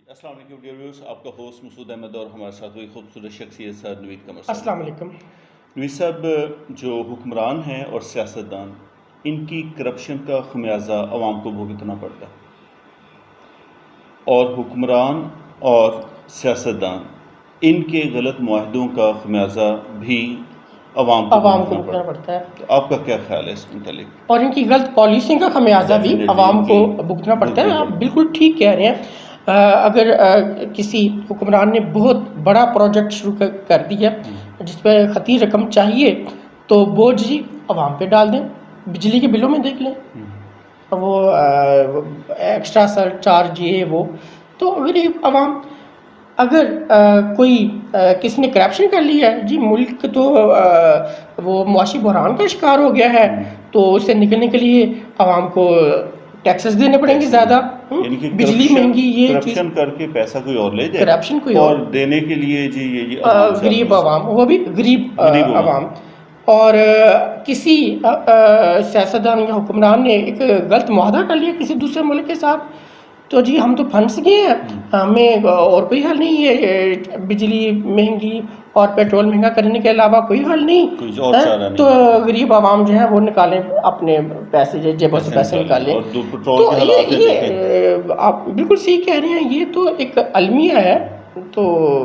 السلام علیکم dear viewers, آپ کا ہوسٹ مسعود احمد اور ہمارے ساتھ وہی خوبصورت شخصیت سر نوید قمر صاحب۔ السلام علیکم۔ نوید صاحب، جو حکمران ہیں اور سیاستدان، ان کی کرپشن کا خمیازہ عوام کو بھگتنا پڑتا ہے، اور حکمران اور سیاستدان ان کے غلط معاہدوں کا خمیازہ بھی عوام کو بھگتنا پڑتا ہے۔ تو آپ کا کیا خیال ہے اس متعلق؟ اور ان کی غلط پالیسی کا خمیازہ بھی عوام کو بھگتنا پڑتا ہے۔ آپ بالکل ٹھیک کہہ رہے ہیں۔ اگر کسی حکمران نے بہت بڑا پروجیکٹ شروع کر دیا جس پہ خطیر رقم چاہیے تو بوجھ جی عوام پہ ڈال دیں۔ بجلی کے بلوں میں دیکھ لیں، وہ ایکسٹرا سر چارج یہ وہ، تو غریب عوام اگر کوئی کسی نے کرپشن کر لیا ہے، جی ملک تو وہ معاشی بحران کا شکار ہو گیا ہے، تو اس سے نکلنے کے لیے عوام کو ٹیکسز دینے پڑیں گے زیادہ، بجلی مہنگی، یہ کرپشن کر کے پیسہ کوئی اور لے جائے، کرپشن کوئی اور دینے کے لیے جی یہ غریب عوام، وہ بھی غریب عوام۔ اور کسی سیاستدان یا حکمران نے ایک غلط معاہدہ کر لیا کسی دوسرے ملک کے ساتھ، تو جی ہم تو پھنس گئے ہیں، ہمیں اور کوئی حل نہیں ہے، بجلی مہنگی اور پیٹرول مہنگا کرنے کے علاوہ کوئی حل نہیں، تو غریب عوام جو ہے وہ نکالیں اپنے پیسے، جیبوں سے پیسے نکالیں۔ تو یہ آپ بالکل صحیح کہہ رہے ہیں، یہ تو ایک المیہ ہے، تو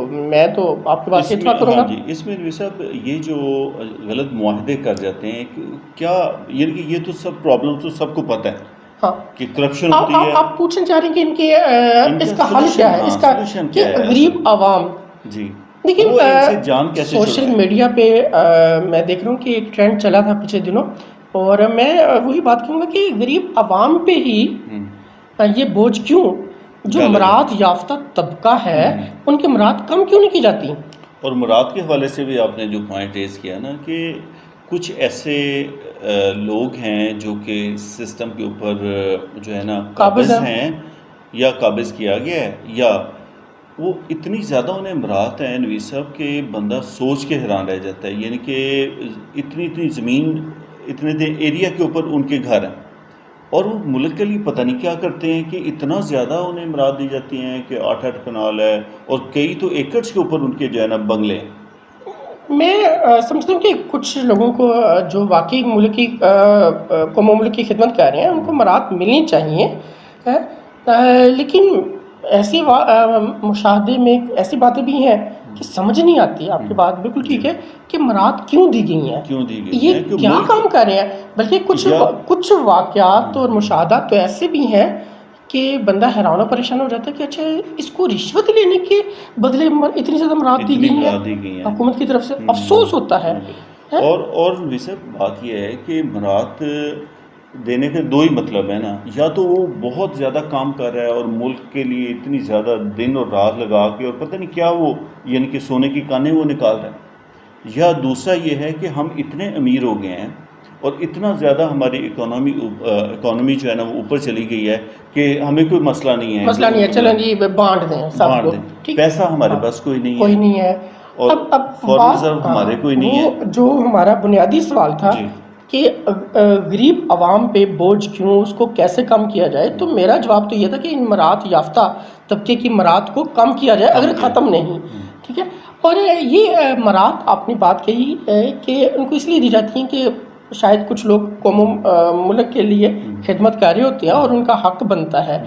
میں تو آپ کے بات سے اتفاق کروں گا۔ جی، اس میں نوید صاحب یہ جو غلط معاہدے کر جاتے ہیں، کیا یعنی کہ یہ تو سب پرابلم تو سب کو پتہ ہے کہ کرپشن ہوتی ہے، آپ پوچھنا چاہ رہے ہیں کہ ان کے اس کا حل کیا ہے، اس کا کہ غریب عوام، جی دیکھیں سوشل میڈیا پہ میں دیکھ رہا ہوں کہ ایک ٹرینڈ چلا تھا پچھلے دنوں، اور میں وہی بات کہوں گا کہ غریب عوام پہ ہی یہ بوجھ کیوں، جو مراد یافتہ طبقہ ہے ان کی مراد کم کیوں نہیں کی جاتی؟ اور مراد کے حوالے سے بھی آپ نے جو پوائنٹ ریز کیا نا کہ کچھ ایسے لوگ ہیں جو کہ سسٹم کے اوپر جو ہے نا قابض ہیں یا قابض کیا گیا ہے، یا وہ اتنی زیادہ انہیں مراد ہیں نوید صاحب کہ بندہ سوچ کے حیران رہ جاتا ہے، یعنی کہ اتنی زمین، اتنے ایریا کے اوپر ان کے گھر ہیں، اور وہ ملک کے لیے پتہ نہیں کیا کرتے ہیں کہ اتنا زیادہ انہیں امراض دی جاتی ہیں کہ 8 کنال ہے، اور کئی تو ایکڑز کے اوپر ان کے جو ہے نا بنگلے ہیں۔ میں سمجھتا ہوں کہ کچھ لوگوں کو جو واقعی ملک کی قوم و ملک کی خدمت کر رہے ہیں ان کو مراد ملنی چاہیے، لیکن ایسی مشاہدے میں ایسی باتیں بھی ہیں کہ سمجھ نہیں آتی، آپ کی بات بالکل ٹھیک ہے کہ مراد کیوں دی گئی ہیں، یہ کیا کام کر رہے ہیں، بلکہ کچھ واقعات اور مشاہدات تو ایسے بھی ہیں کہ بندہ حیران و پریشان ہو جاتا ہے کہ اچھا اس کو رشوت لینے کے بدلے اتنی زیادہ مراد دی گئی ہیں حکومت کی طرف سے، افسوس ہوتا ہے۔ اور ویسے بات یہ ہے کہ مراد دینے کے دو ہی مطلب ہے نا، یا تو وہ بہت زیادہ کام کر رہا ہے اور ملک کے لیے اتنی زیادہ دن اور رات لگا کے اور پتہ نہیں کیا وہ یعنی کہ سونے کی کانیں وہ نکال رہا ہے، یا دوسرا یہ ہے کہ ہم اتنے امیر ہو گئے ہیں اور اتنا زیادہ ہماری اکانومی جو ہے نا وہ اوپر چلی گئی ہے کہ ہمیں کوئی مسئلہ نہیں ہے، چلیں جی بانٹ دیں سب کو، پیسہ ہمارے پاس کوئی نہیں ہے، اور فورن ریزرو ہمارے کوئی نہیں ہے۔ جو ہمارا بنیادی سوال تھا کہ غریب عوام پہ بوجھ کیوں، اس کو کیسے کم کیا جائے، تو میرا جواب تو یہ تھا کہ ان مراد یافتہ طبقے کی مراد کو کم کیا جائے، اگر ختم نہیں، ٹھیک ہے۔ اور یہ مراد آپ نے بات کہی کہ ان کو اس لیے دی جاتی ہیں کہ شاید کچھ لوگ قوم ملک کے لیے خدمت کر رہے ہوتے ہیں اور ان کا حق بنتا ہے،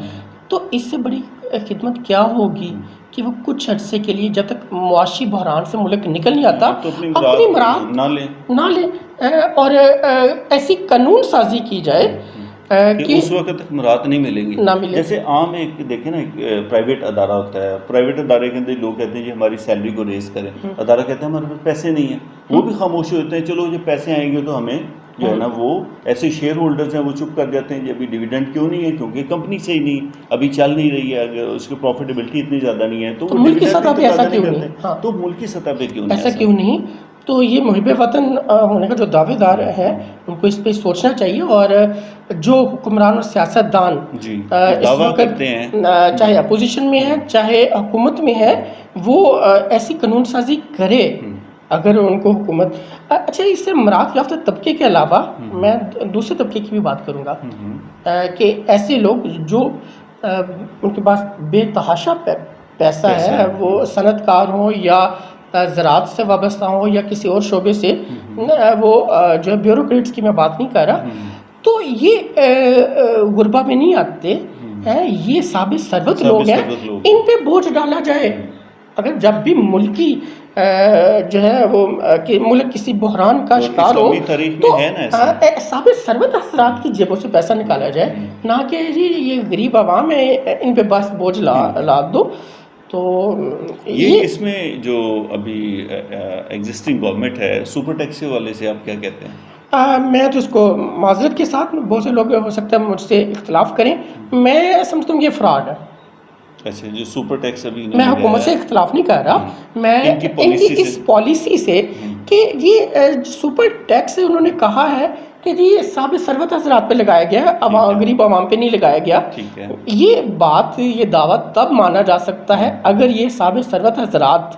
تو اس سے بڑی خدمت کیا ہوگی کہ وہ کچھ عرصے کے لیے جب تک معاشی بحران سے ملک نکل نہیں آتا اپنی مراد نہ لیں، اور ایسی قانون سازی کی جائے کہ اس وقت تک مراد نہیں ملیں گی۔ جیسے عام ایک دیکھیں نا، ایک پرائیویٹ ادارہ ہوتا ہے، پرائیویٹ ادارے کے اندر لوگ کہتے ہیں جی ہماری سیلری کو ریز کریں، ادارہ کہتا ہے ہمارے پاس پیسے نہیں ہیں، وہ بھی خاموش ہوتے ہیں، چلو یہ پیسے آئیں گے تو ہمیں جو ہے نا، وہ ایسے شیئر ہولڈرز ہیں وہ چپ کر جاتے ہیں جی ابھی ڈیویڈنڈ کیوں نہیں ہے، کیونکہ کمپنی صحیح نہیں، ابھی چل نہیں رہی ہے، اگر اس کی پروفیٹیبلٹی اتنی زیادہ نہیں ہے تو وہ ملک کی سطح پہ ایسا کیوں نہیں، تو ملک کی سطح پہ کیوں نہیں ایسا کیوں نہیں؟ تو یہ محب وطن ہونے کا جو دعوے دار ہیں ان کو اس پہ سوچنا چاہیے، اور جو حکمران اور سیاست دان اس وقت چاہے اپوزیشن میں ہے چاہے حکومت میں ہے، وہ ایسی قانون سازی کرے اگر ان کو حکومت۔ اچھا، اس سے مراد یافتہ طبقے کے علاوہ میں دوسرے طبقے کی بھی بات کروں گا کہ ایسے لوگ جو ان کے پاس بے تحاشا پیسہ ہے، وہ صنعت کار ہوں یا زراعت سے وابستہ ہوں یا کسی اور شعبے سے، وہ جو ہے بیوروکریٹس کی میں بات نہیں کر رہا، تو یہ غربا میں نہیں آتے ہیں، یہ ثابت ثروت لوگ ہیں، ان پہ بوجھ ڈالا جائے۔ اگر جب بھی ملکی جو ہے وہ کہ ملک کسی بحران کا شکار ہو تو ثابت ثروت افراد کی جیبوں سے پیسہ نکالا جائے، نہ کہ جی یہ غریب عوام ہے ان پہ بس بوجھ لاد دو۔ تو یہ اس میں جو ابھی ایگزسٹنگ گورنمنٹ ہے سپر ٹیکس والے سے آپ کیا کہتے ہیں؟ میں تو اس کو معذرت کے ساتھ، بہت سے لوگ ہو سکتا ہے مجھ سے اختلاف کریں، میں سمجھتا ہوں یہ فراڈ ہے۔ اچھا، جو سپر ٹیکس ابھی میں حکومت سے اختلاف نہیں کر رہا، میں ان کی اس پالیسی سے کہ یہ سپر ٹیکس انہوں نے کہا ہے کہ جی ثابت ثروت حضرات پہ لگایا گیا ہے، غریب عوام پہ نہیں لگایا گیا۔ یہ بات، یہ دعویٰ تب مانا جا سکتا ہے اگر یہ ثابت ثروت حضرات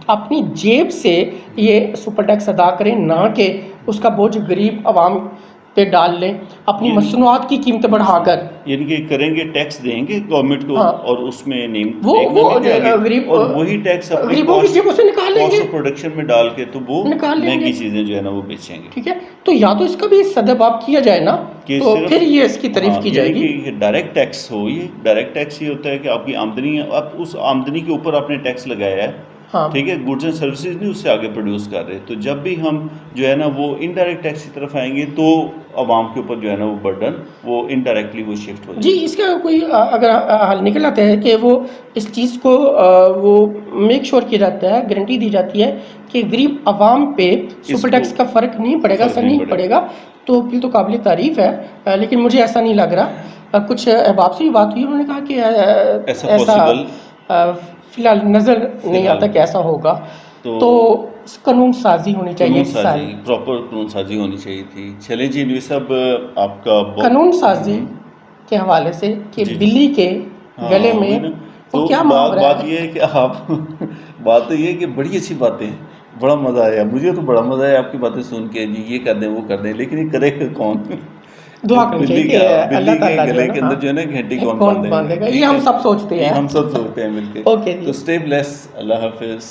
اپنی جیب سے یہ سپر ٹیکس ادا کریں، نہ کہ اس کا بوجھ غریب عوام پہ ڈال لیں اپنی مصنوعات کی قیمتیں بڑھا کر۔ یعنی کہ کریں گے، ٹیکس دیں گے گورنمنٹ کو اور اس میں وہ غریب اور وہی ٹیکس غریبوں کی جیبوں سے نکال لیں گے، پروڈکشن میں ڈال کے تو وہ مہنگی چیزیں جو ہے نا وہ بیچیں گے۔ ٹھیک ہے، تو یا تو اس کا بھی سدباب کیا جائے نا، تو پھر یہ اس کی تعریف کی جائے گی۔ یہ ڈائریکٹ ٹیکس ہو، یہ ڈائریکٹ ٹیکس یہ ہوتا ہے کہ آپ کی آمدنی ہے، آپ اس آمدنی کے اوپر آپ نے ٹیکس لگایا ہے، ٹھیک ہے، گڈز اینڈ سروسز نہیں اس سے آگے پروڈیوس کر رہے، تو جب بھی ہم جو ہے نا وہ انڈائریکٹ ٹیکس کی طرف آئیں گے تو عوام کے اوپر جو ہے نا وہ برڈن وہ انڈائریکٹلی وہ شفٹ ہو جائے۔ جی، اس کا کوئی اگر حل نکل آتا ہے کہ وہ اس چیز کو وہ میک شور کیا جاتا ہے، گارنٹی دی جاتی ہے کہ غریب عوام پہ سپر ٹیکس کا فرق نہیں پڑے گا، اثر نہیں پڑے گا، تو پھر تو قابل تعریف ہے، لیکن مجھے ایسا نہیں لگ رہا۔ کچھ احباب سے بھی بات ہوئی، انہوں نے کہا کہ ایسا فی الحال نظر نہیں آتا کہ ایسا ہوگا، تو قانون سازی ہونی چاہیے، پراپر قانون سازی ہونی چاہیے تھی۔ چلیں جی انوی صاحب، آپ کا قانون سازی کے حوالے سے کہ بلی کے گلے میں تو کیا بات یہ ہے کہ آپ بات تو یہ ہے کہ بڑی اچھی باتیں، بڑا مزہ آیا، مجھے تو بڑا مزہ آیا آپ کی باتیں سن کے، جی یہ کر دیں وہ کر دیں، لیکن یہ کرے گا کون؟ دعا کرنی چاہیے کہ اللہ تعالیٰ گلے کے اندر جو ہے نا گھنٹی کون باندھے گا، یہ ہم سب سوچتے ہیں، ہم سب سوچتے ہیں مل کے۔ اوکے، تو اسٹے بلیس، اللہ حافظ۔